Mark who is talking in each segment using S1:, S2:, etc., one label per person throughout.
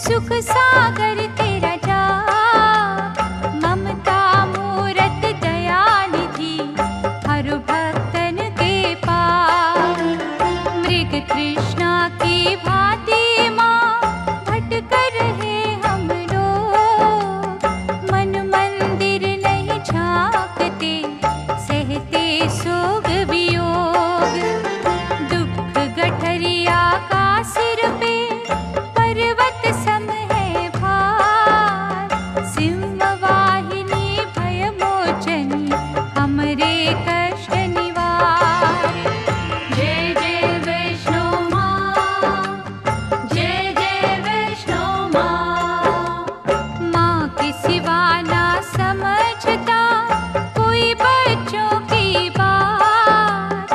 S1: सुख सागर तेरा जाप, ममता मूरत दया निधि हर भक्तन के पार। मृग तृष्णा की भांति माँ भटकर रहे हम लोग, मन मंदिर नहीं झांकते सहते सोग वियोग। दुख गठरिया का सिर पे पर्वत सम है भार, सिंहवाहिनी भय मोचनी हमरे कष्ट निवार। जय जय वैष्णो माँ, जय जय वैष्णो माँ। माँ के सिवा ना समझता कोई बच्चों की बात,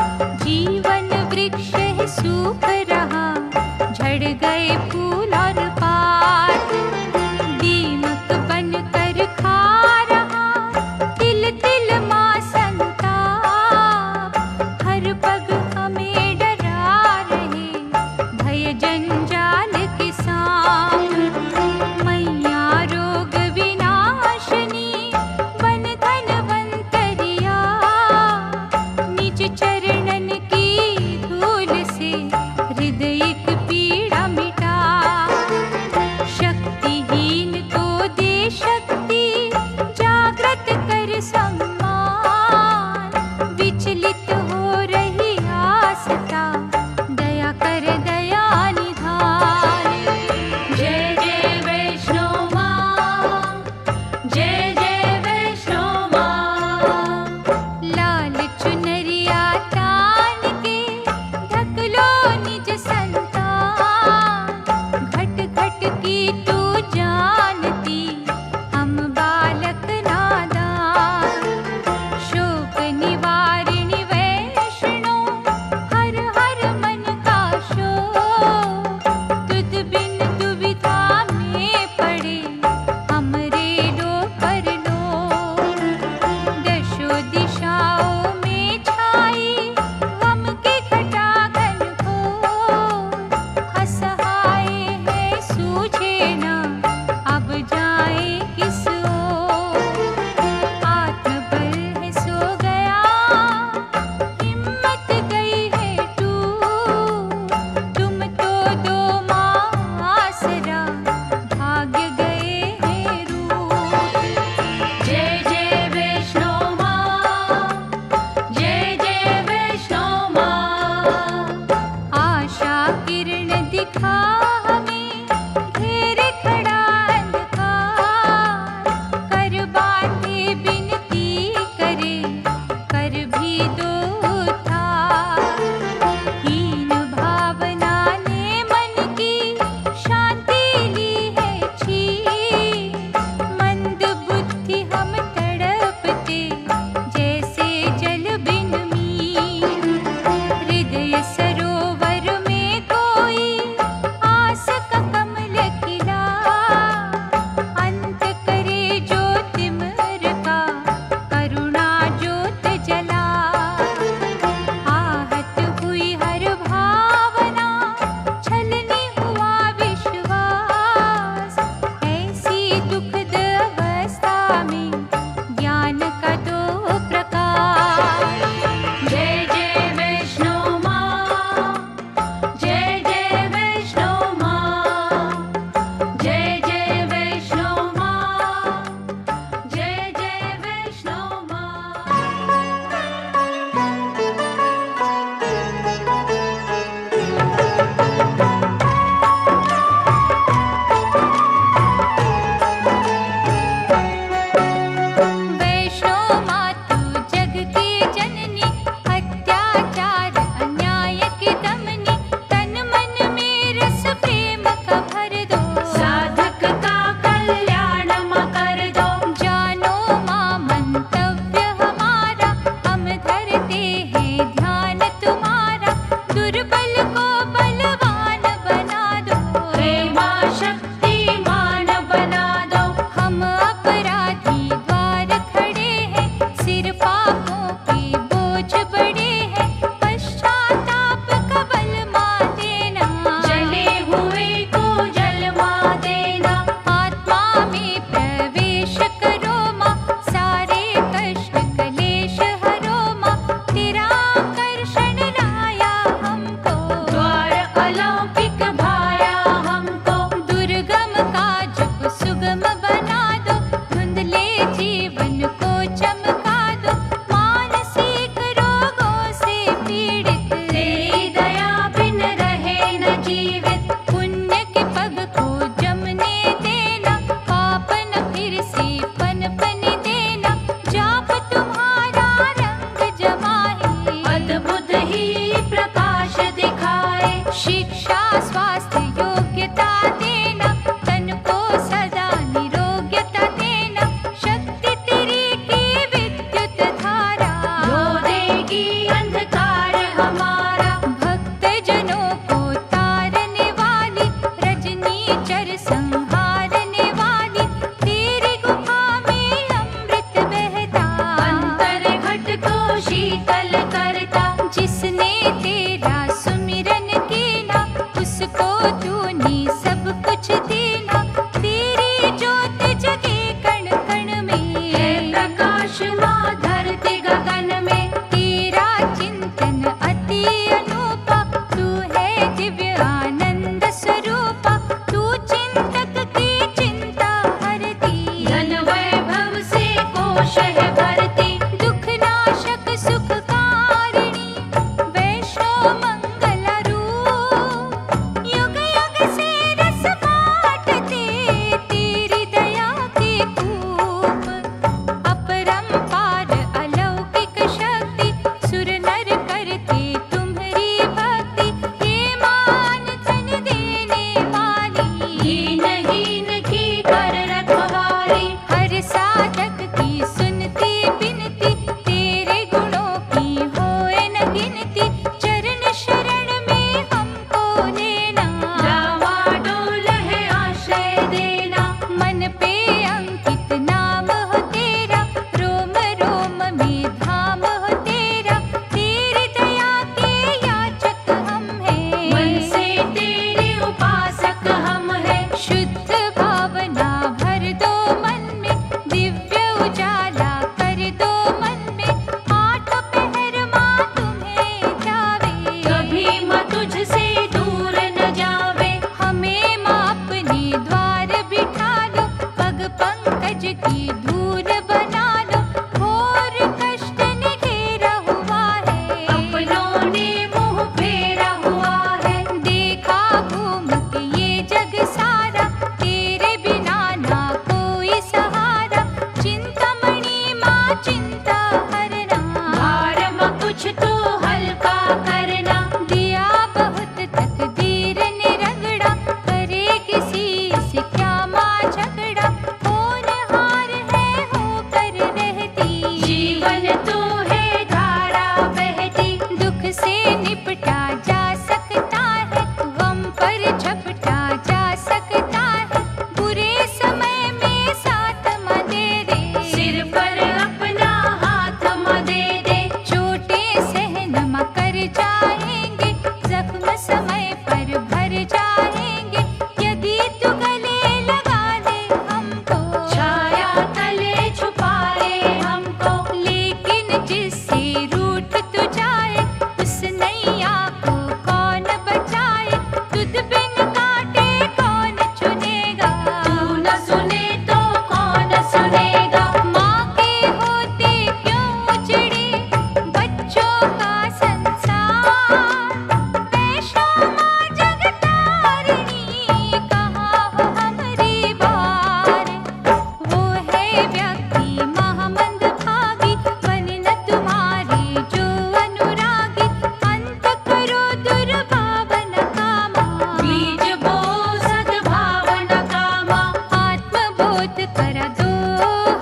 S1: जीवन वृक्ष है सूख रहा झड़ गए फूल और पात। दीमक बनकर खा रहा तिल तिल माँ संताप, हर पग हमें डरा रहे भय जंजाल के सांप। मैया रोग विनाशनी बन धनवंतरिया, निज चरणन की धूल से हृदय की पीड़ा मिटा। शक्तिहीन को दे शक्ति, जागृत कर सम्मान, विचलित हो रही आस्था दया कर दया निधान। शिक्षा स्वास्थ्य योग्यता देना, तन को सदा निरोग्यता देना, शक्ति तेरी की विद्युत धारा
S2: जो देगी अंधकार हमारा।
S1: भक्त जनों को तारने वाली, रजनी चर संहारने वाली, तेरी गुफा में अमृत बहता,
S2: अंतर घट को शीतल करता।
S1: जिसने तेरा सुमिरन किया, उसको तूने सब कुछ देना, तेरी ज्योत जगे कण कण
S2: है
S1: में,
S2: प्रकाश माँ धरती गगन में।
S1: तेरा चिंतन अति अनूपा, तू है दिव्य आनंद स्वरूपा, तू चिंतक की चिंता हरती,
S2: धन वैभव से कोश है भरती।
S1: दुख नाशक सुखकारिणी, वैष्णो मंगल रूप, युग युग से रस बांटते, तेरी दया के कूप, अपरंपार अलौकिक शक्ति, सुर नर करते तुम्हारी भक्ति, हे मान धन देने वाली,
S2: हीन हीन की कर रखवाली।
S1: हर साधक की सुनती बिनती, तेरे गुणों की होए न गिनती, चरण शरण में हमको लेना,
S2: डावाडोल है आश्रय देना।
S1: मन पे अंकित नाम हो तेरा, रोम रोम में धाम हो तेरा, तेरी दया के याचक हम हैं,
S2: मन से तेरे उपासक हम हैं।
S1: शुद्ध भावना भर दो मन में, दिव्य उजाला कर दो मन में, आठ पहर माँ तुम्हें जावे,
S2: कभी माँ तुझसे दूर न जावे।
S1: हमें माँ अपने द्वार बिठा लो, पग पंकज की धूल बना लो, घोर कष्ट ने घेरा हुआ है,
S2: अपनों ने मुँह फेरा हुआ है।
S1: देखा घूम के ये जग सारा, तेरे बिना ना कोई सहारा, चिंतामणि माँ चिंता हरना,
S2: भार माँ कुछ तो हल्का करना।
S1: दिया बहुत तकदीर ने रगड़ा, करे किसी से क्या माँ झगड़ा, होनहार है होकर रहती,
S2: जीवन तो है धारा बहती।
S1: दुख से निपटा जा सकता है, गम पर झपटा जा सकता है, बुरे समय में साथ माँ दे दे,
S2: सिर पर अपना हाथ माँ दे दे।
S1: चोटें सहन माँ कर जाएंगे, जख्म समय पर भर जाएंगे, यदि तू गले लगा ले हमको,
S2: छाया तले छुपाए हमको।
S1: लेकिन जिससे रूठ तू जाए, उस नैया को कौन बचाए, तुझ बिन काटे कौन चुनेगा,
S2: तू न सुने तो कौन सुनेगा।
S1: माँ के होते क्यों उजड़े बच्चों का संसार, वैष्णो माँ जगतारिणी, कहाँ हो हमारी बार, वो है व्यक्ति महामंद भागी, बन न तुम्हारे जो अनुरागी, अंत करो दुर्भावन कामा,
S2: बीज बो सद्भावना कामा।
S1: आत्मबोध करा दो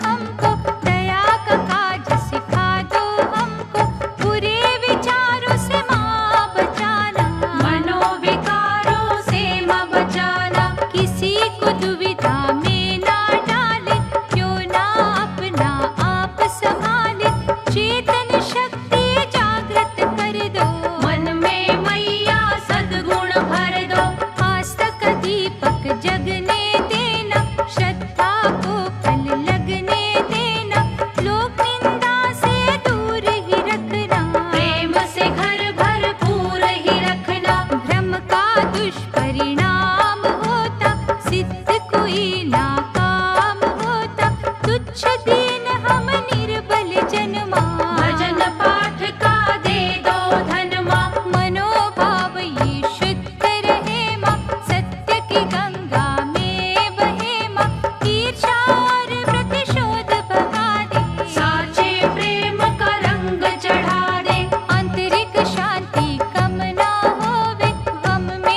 S1: हमको, दया का काज सिखा दो हमको, बुरे विचारों से माँ बचाना,
S2: मनोविकारों से माँ बचाना।
S1: किसी को दुविधा में ना डाले, क्यों ना अपना आप संभाले, चेतन शक्ति जागृत कर दो,
S2: मन में मैया सद्गुण भर दो।
S1: आस्था का दीपक जगने देना, श्रद्धा को फल लगने देना, लोक निंदा से दूर ही रखना,
S2: प्रेम से घर भरपूर ही रखना।
S1: भ्रम का दुष्परिणाम होता, सिद्ध कोई नाकाम होता, तुच्छ दीन हम निर्बल जन्मा,
S2: भजन पाठ का दे दो धन माँ।
S1: मनोभाव ये शुद्ध रहे माँ, सत्य की गंगा में बहे माँ, ईर्ष्या और प्रतिशोध भगा दे,
S2: साचे प्रेम का रंग चढ़ा दे।
S1: आंतरिक शांति कम ना होवे, गम में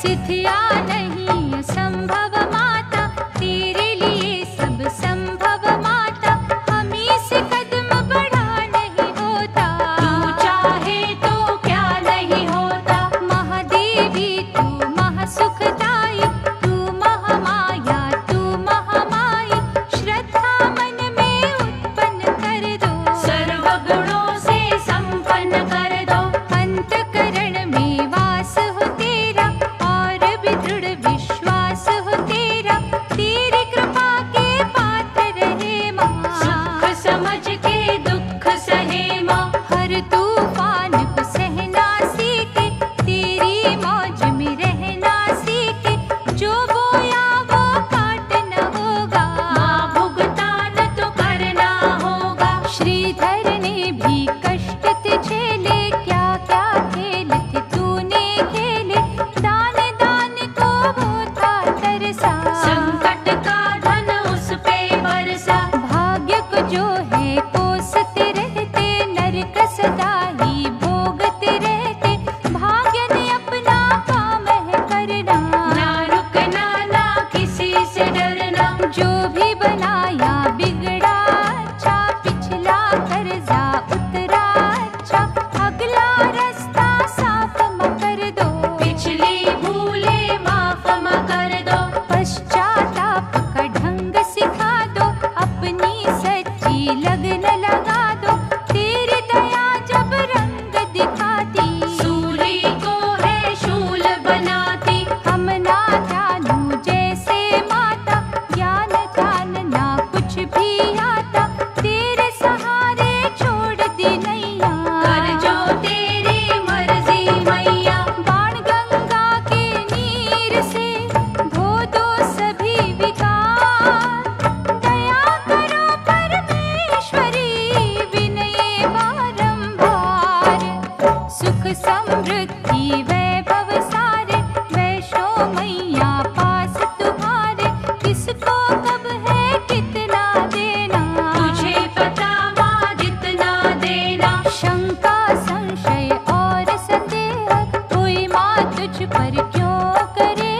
S1: सिद्धिया नहीं असंभव माता, तेरे लिए सब संभव माता, हमी से कदम बढ़ा नहीं होता।
S2: तू चाहे तो क्या नहीं होता।
S1: महादेवी तू महासुखदाई, तू महामाया तू महामाई, श्रद्धा मन में उत्पन्न कर दो।
S2: सर्व गुणों से संपन्न कर दो।
S1: अंतकरण में वास हो तेरा, और भी दृढ़ विश्वास हो तेरा, तेरी कृपा के पात्र रहे माँ।
S2: सुख समझ के दुख सहे माँ।
S1: हर तूफान को सहना सीखे, तेरी मौज में रहना सीखे, जो बोया वो काटना होगा।
S2: माँ भुगतान तो करना होगा।
S1: श्रीधर ने भी कष्ट थे झेले, क्या क्या खेल थे तूने खेले, दान दान को वो था तरसा।
S2: संकट का धन उस पे बरसा।
S1: भाग्य को जो है कोसते रहते, नरक सदा ही भोगते रहते, भाग्य ने अपना काम है करना।
S2: ना रुकना ना किसी से डरना।
S1: जो भी बनाया बिगड़ा अच्छा, पिछला कर्जा उतरा अच्छा, अगला रास्ता साफ म कर दो।
S2: पिछली भूले माफ म कर दो।
S1: पश्चाताप का ढंग सिखा दो, अपनी सच्ची लगन लगा दो, तेरी दया जब रंग दिखाती,
S2: सूली को है शूल बनाती।
S1: हम ना जानू जैसे माता, ज्ञान ध्यान ना कुछ भी आता, तेरे सहारे छोड़ दी नैया।
S2: कर जो तेरी मर्जी मैया।
S1: बाण गंगा के नीर से धो दो सभी विकार, दया करो परमेश्वरी विनय बारंबार। सुख समृद्धि वैभव सारे, वैष्णो मैया पास तुम्हारे, किसको कब है कितना देना।
S2: तुझे पता माँ जितना देना।
S1: शंका संशय और संदेह, कोई माँ तुझ पर क्यों करे,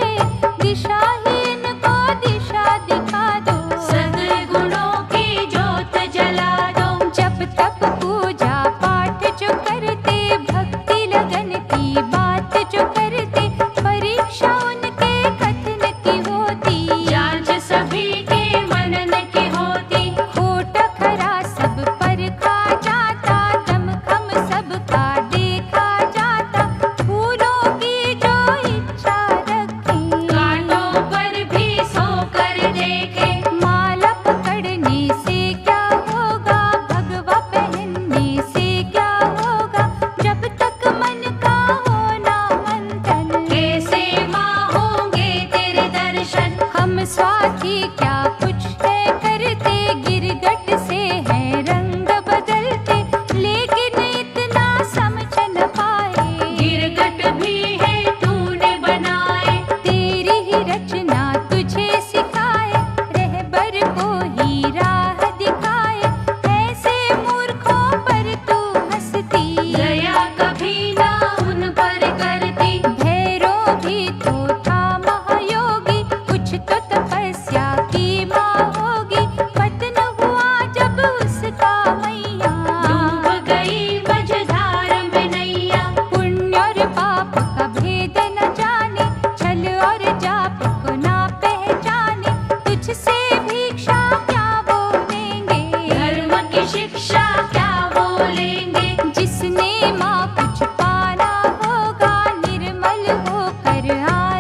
S1: दिशाहीन को दिशा दिखा दो।
S2: सद्गुणों की जोत जला दो।
S1: जब तक पूजा पाठ जो करते, भक्ति लगन की बात जो करते, परीक्षा उनके कथन की होती,
S2: जांच सभी के मनन की होती।
S1: खोट खरा सब परखा जाता, दम खम सबका देखा जाता, फूलों की जो इच्छा रखे,
S2: कांटों पर भी सोकर देखे।
S1: माला पकड़ने से क्या होगा, भगवा पहनने से क्या होगा, जब तक मन का होना मंथन,
S2: कैसे माँ होंगे तेरे दर्शन।
S1: हम स्वार्थी क्या कुछ है करते, गिरगट से है रंग बदलते, लेकिन इतना समझ न पाए,
S2: गिरगट भी है तूने बनाए।
S1: तेरी ही रचना तुझे सिखाए, रहबर को ही राह दिखाए, ऐसे मूर्खों पर तू हंसती,
S2: दया कभी ना उन पर करती।
S1: भैरव भी तो था महायोगी, कुछ तो तपस्या की माँ होगी, पतन हुआ जब उसका मैया।
S2: डूब गई मझधार में नैया।
S1: पुण्य और पाप का भेद न जाने, छल और जाप को ना पहचाने, तुझसे भिक्षा क्या बोलेंगे,
S2: धर्म की शिक्षा क्या बोलेंगे।
S1: जिसने माँ कुछ पाना होगा, निर्मल होकर आ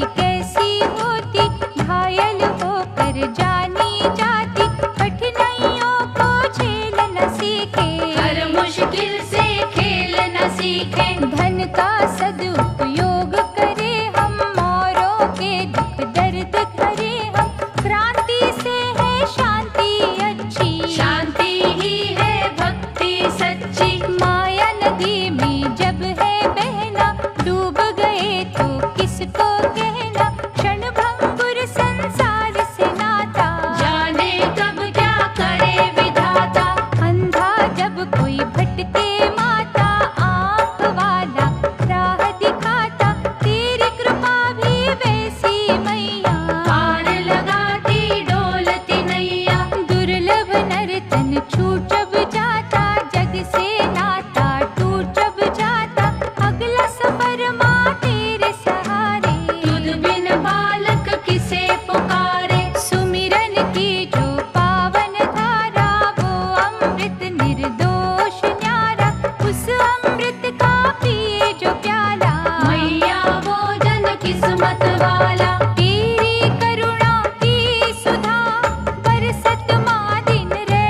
S1: गति कैसी होती, घायल होकर जानी जाती, कठिनाइयों को झेल न सीखे,
S2: हर मुश्किल से खेल न सीखे।
S1: धन का सदुपयोग करे हम, औरों के दुख दर्द करे हम, क्रांति से है शांति अच्छी,
S2: शांति ही है भक्ति सच्ची।
S1: माया नदी में जब है बहना, डूब गए तो किसको कहना, क्षण भंगुर संसार से नाता,
S2: जाने कब क्या करे विधाता।
S1: अंधा जब कोई भटके माता, आँख वाला राह दिखाता, तेरी कृपा भी वैसी मैया,
S2: पार लगाती डोलती नैया।
S1: दुर्लभ नर्तन छूट जब जाता, जग से नाता टूट जब जाता, अगला सफर माँ तेरे सहारे,
S2: तुझ बिन बालक किसे पुकारे।
S1: सुमिरन की जो पावन धारा, वो अमृत निर्दोष न्यारा, उस अमृत का पिए जो प्याला,
S2: मैया वो जन किस्मत वाला।
S1: तेरी करुणा की सुधा बरसत माँ दिन रे,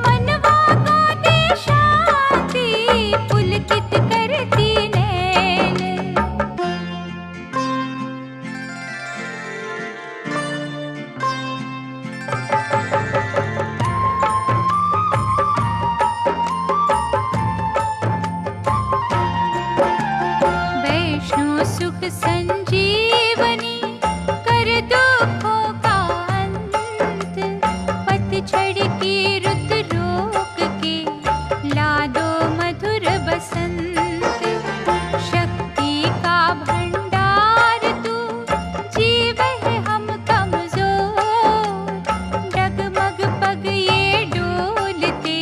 S1: मनवा को दे शांति, पुलकित करती नैन। वैष्णो सुख संजीवनी, कर दुखों का अंत, पतझड़ की रुत रोक के ला दो मधुर बसंत, शक्ति का भंडार तू, जीव है हम कमजोर, डगमग पग ये डोलते,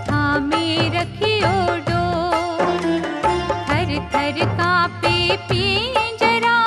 S1: थामे रखियो डोर, थर थर कांपे पिंजरा,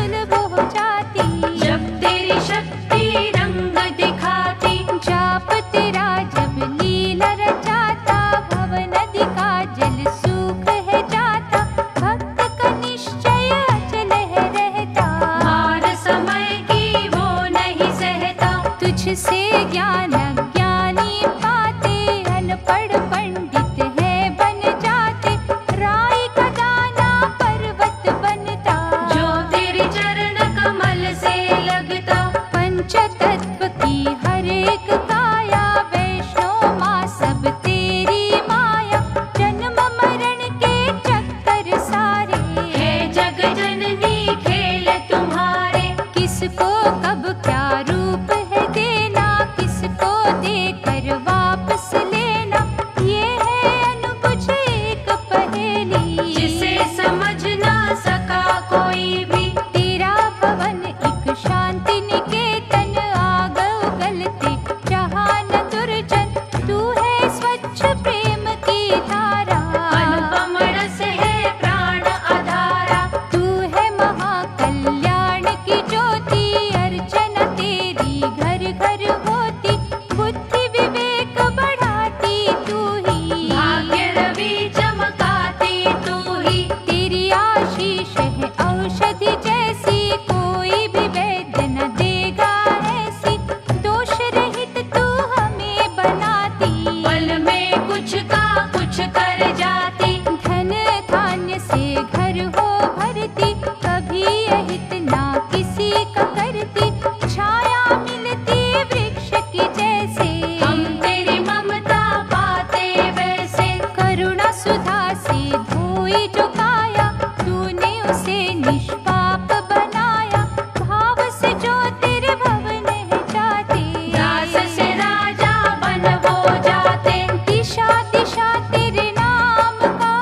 S1: सुलभ हो जाती।
S2: जब तेरी शक्ति रंग दिखाती,
S1: जाप तेरा जब लीला रचाता, भव नदी का जल सूख है जाता, भक्त का निश्चय अचल है रहता।
S2: मार समय की वो नहीं सहता,
S1: तुझसे ज्ञान अज्ञानी पाते, अनपढ़ पंडित है बन जाते, राई का दाना पर्वत बनता।
S2: जो तेरे चरण कमल से लगता,
S1: पंच तत्व की हर एक काया, वैष्णो माँ सब तेरी माया, जन्म मरण के चक्कर सारे।
S2: हे जग जननी खेल तुम्हारे,
S1: किसको कब क्या रूप है देना, किसको देकर वापस लेना, ये है अनबुझ एक पहेली।
S2: जिसे समझ ना सका कोई भी,
S1: तेरा भवन एक शांति निकेतन, आग उगलते जहाँ न दुर्जन, तू है स्वच्छ प्रेम की धारा।
S2: अनुपम रस है प्राण आधारा,
S1: तू है महाकल्याण की ज्योति, अर्चना तेरी घर घर होती, बुद्धि विवेक बढ़ाती तू ही।
S2: भाग्य रवि चमकाती तू ही,
S1: तेरी आशीष है औषधि जैसी, कोई भी वैद्य न देगा ऐसी, दोष रहित तू हमें बनाती।
S2: पल में कुछ का कुछ कर जाती,
S1: धन धान्य से घर हो भरती, कभी अहित ना किसी का करती, छाया मिलती वृक्ष की जैसे।
S2: हम तेरी ममता पाते वैसे,
S1: करुणा सुधा से धोई जो काया, तूने उसे निष्पाप बनाया, भाव से जो तेरे भवन है जाते।
S2: दास से राजा बन वो जाते,
S1: दिशा दिशा तेरे नाम का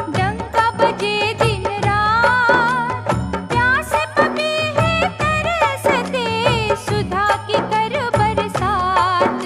S1: डंका बजे दिन रात, प्यास पपी है तरसते, सुधा की कर बरसात।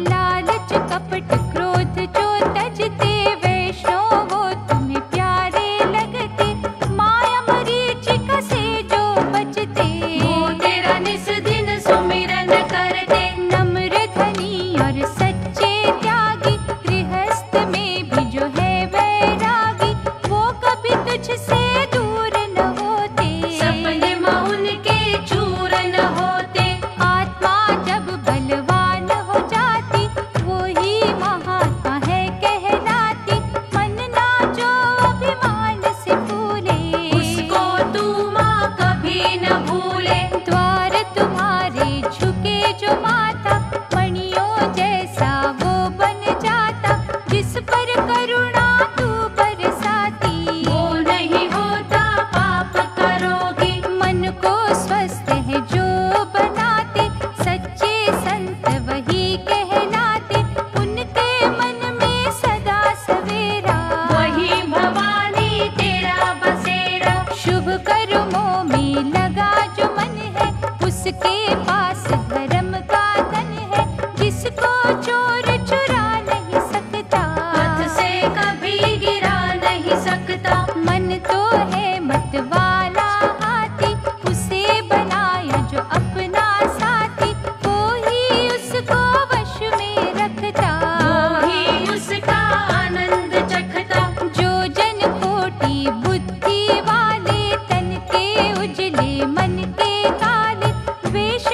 S1: लालच कपट क्रोध जो तजते, वैष्णो वो तुम्हें प्यारे लगते, माया मरीचिका से जो बचते।
S2: वो तेरा निस दिन सुमिरन करते,
S1: नम्र धनी और सच्चे त्यागी, गृहस्थ में भी जो है वैरागी, वो कभी तुझसे दूर न होते।
S2: सपने में उनके चूर न होते,
S1: आत्मा जब बलवान हो जाती, वो ही महात्मा है कहलाती, मन ना जो अभिमान से फूले,
S2: उसको तू माँ कभी न भूले।
S1: द्वार तुम्हारे झुके जो माता, मणियों जैसा वो बन जाता, जिस पर करुणा तू बरसाती।
S2: वो नहीं होता पाप करोगी,
S1: मन को स्वस्थ है जो बनाते, सच्चे संत वही कहलाते, उनके मन में सदा सवेरा।
S2: वही भवानी तेरा बसेरा,
S1: शुभ कर्मों में लगा जो मन है, उसके पास धर्म का धन है, जिसको चोर चुरा नहीं सकता।
S2: पथ से कभी गिरा नहीं सकता,
S1: मन तो है मत वाला हाथी, उसे बनाया जो अपना साथी, वो ही उसको वश में रखता।
S2: वो ही उसका आनंद चखता।
S1: जो जन कोटि बुद्धि वाले, तन के उजले मन के काले, वेश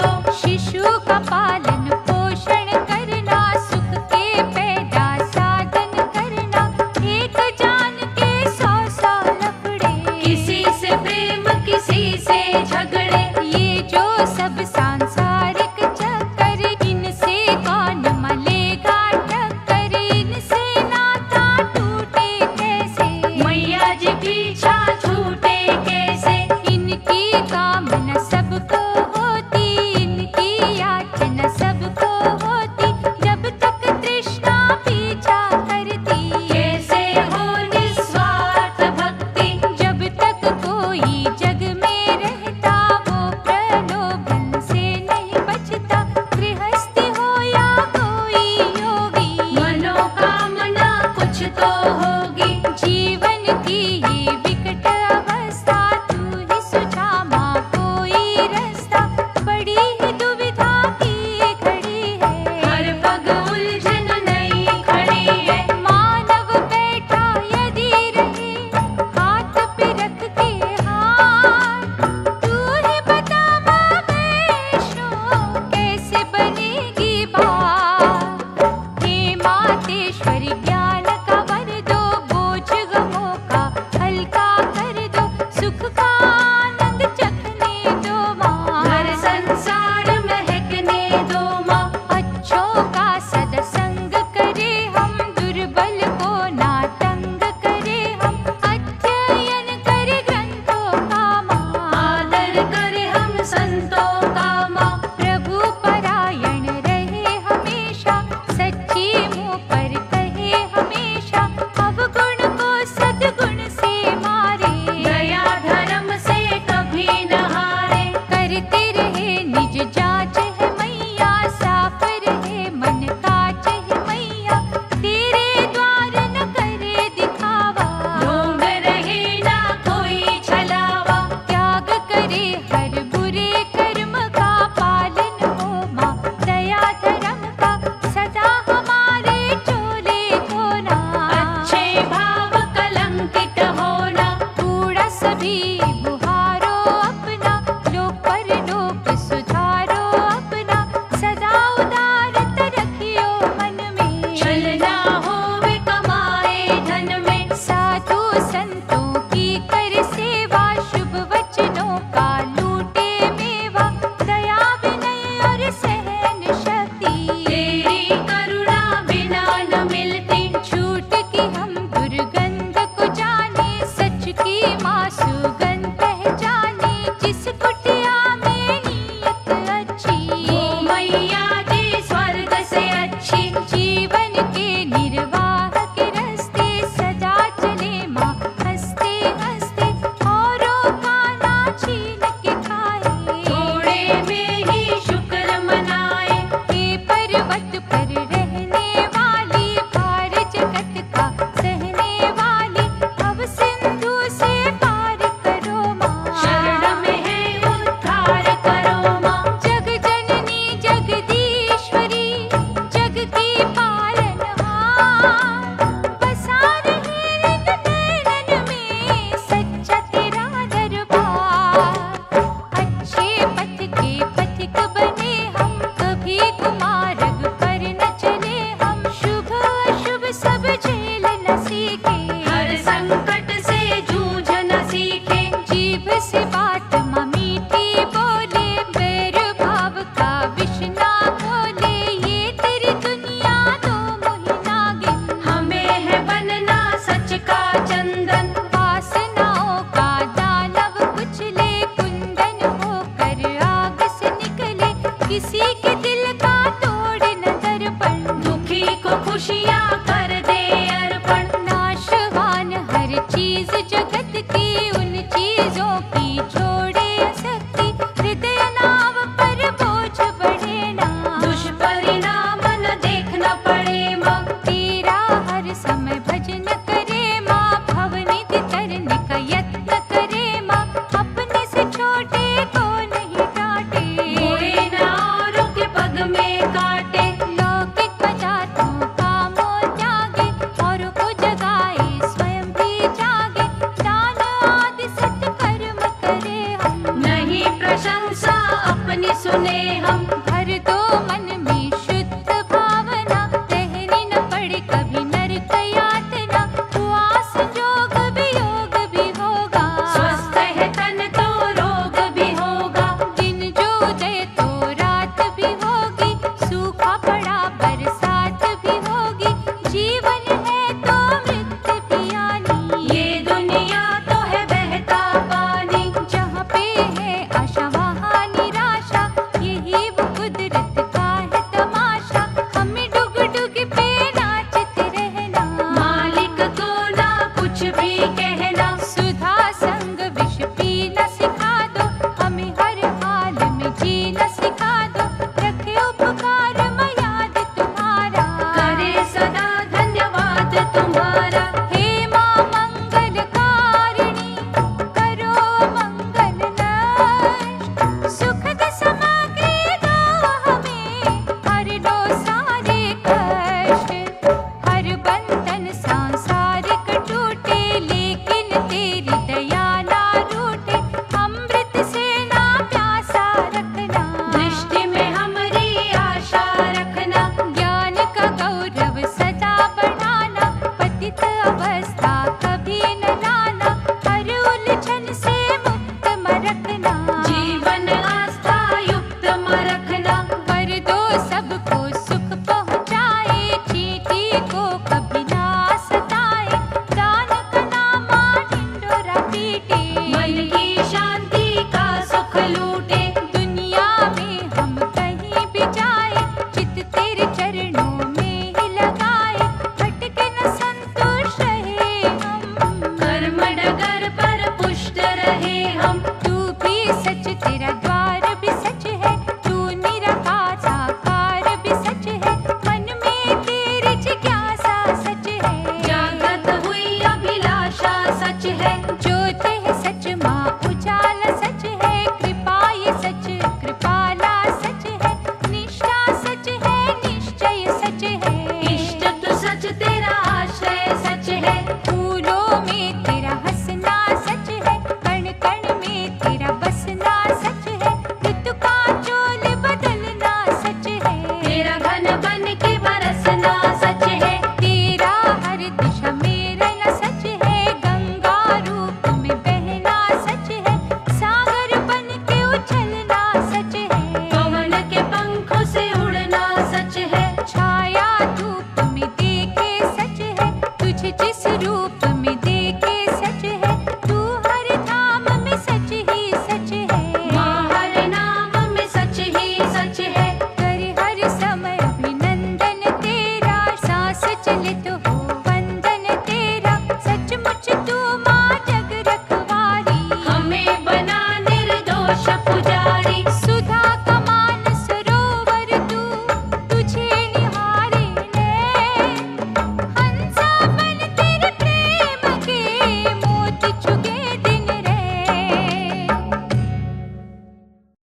S2: को।
S1: शिशु का पालन पोषण करना, सुख के पैदा साधन करना, एक जान के 100 लफड़े,
S2: किसी से प्रेम किसी से झगड़े,
S1: ये जो सब सांसारिक चक्कर, इनसे कौन मलेगा टक्कर, इनसे नाता टूटे कैसे,
S2: मैया जी पीछा छूटे कैसे।
S1: इनकी कामना सबको होती, इनकी याचना सबको होती, जब तक तृष्णा पीछा करती,
S2: कैसे हो निस्वार्थ भक्ति,
S1: जब तक कोई जग में रहता, वो प्रलोभन से नहीं बचता, गृहस्थी हो या कोई योगी,
S2: मनोकामना कुछ तो होगी।
S1: जीवन की ये विकट अवस्था, तू ही सुझा माँ कोई रास्ता, बड़ी ही दुविधा की घड़ी है,
S2: हर पग उलझन नई खड़ी है।
S1: मानव बैठा यदि रहे, हाथ पे रख के हाथ, तू ही बता माँ वैष्णो, कैसे बनेगी बात। हे मातेश्वरी ज्ञान का वर दो, बोझ गमों का हल्का कर दो, सुख का आनंद चखने दो माँ,
S2: हर संसार महकने दो माँ।
S1: अच्छों का सत्संग करे हम, दुर्बल को ना तंग करे हम, अध्ययन करे ग्रंथों का माँ,
S2: आदर करे हम संतों का माँ।
S1: प्रभु परायण रहे हमेशा, सच्ची मुँह पर कहे हमेशा, अवगुण को सद्गुण से मारे,
S2: दया धर्म से कभी न हारे।
S1: करते रहे निज जांच है मैया, साफ रहे मन काज है मैया, तेरे द्वार न करे दिखावा,
S2: ढोंग रहे ना कोई छलावा,
S1: त्याग करे हर बुरे कर्म का, पालन हो माँ दया धर्म का, सदा हमारे चोले धोना,
S2: अच्छे भाव कलंकित होना।
S1: कूड़ा सभी बुहारो अपना, लोक परलोक सुधारो अपना, सदा उदारत रखियो मन में,
S2: छलना होवे कमाए धन में,
S1: साधु संतों की कर सेवा, शुभ वचनों का लूटे मेवा, दया विनय और सहन शक्ति,
S2: तेरी करुणा बिना न मिलती।
S1: झूठ की हम दुर्गंध को जाने, सच की माँ सुगंध पहचाने, जिस कुटिया में नीयत अच्छी,
S2: वो मैया जी स्वर्ग से अच्छी।
S1: जीवन के निर्वाह के रास्ते, सदा चले माँ हंसते हंसते, औरों का ना छीन के खाए,
S2: थोड़े में ही शुक्र मनाए।
S1: हे पर्वत पर रहने वाली, भार जगत का सहने वाली, अब सिंधु से पार करो माँ,
S2: शरण में है उद्धार करो माँ।
S1: जग जननी जगदीश्वरी, जग की पालनहार, बसा रहे रिन नैनन में, सच्चा तेरा दरबार, अच्छे पथ के पथिक बने हम, कभी कुमार्ग पर न चले हम, शुभ अशुभ सब झेल न सीखे,
S2: हर संकट से जूझ न सीखे।
S1: जीभ से बात माँ मीठी बोले, बैर भाव का विष ना खोले, ये तेरी दुनिया दो मोहि नागिन,
S2: हमें है बनना सच का चंदन,
S1: वासनाओं का दानव कुचले, कुंदन होकर आग से निकले, किसी के दिल का तोड़ न दर्पण,
S2: दुखी को खुशियाँ कर दे अर्पण।
S1: नाशवान हर चीज जगत की, उन चीजों की छोड़े आसक्ति, हृदय नाव पर बोझ बढ़े ना,
S2: दुष्परिणाम न देखना पड़े माँ।
S1: तेरा हर समय भजन करे माँ, भवनिधि तरने का यत्न करे माँ, अपने से छोटे को नहीं डांटे,
S2: बुरे न और हम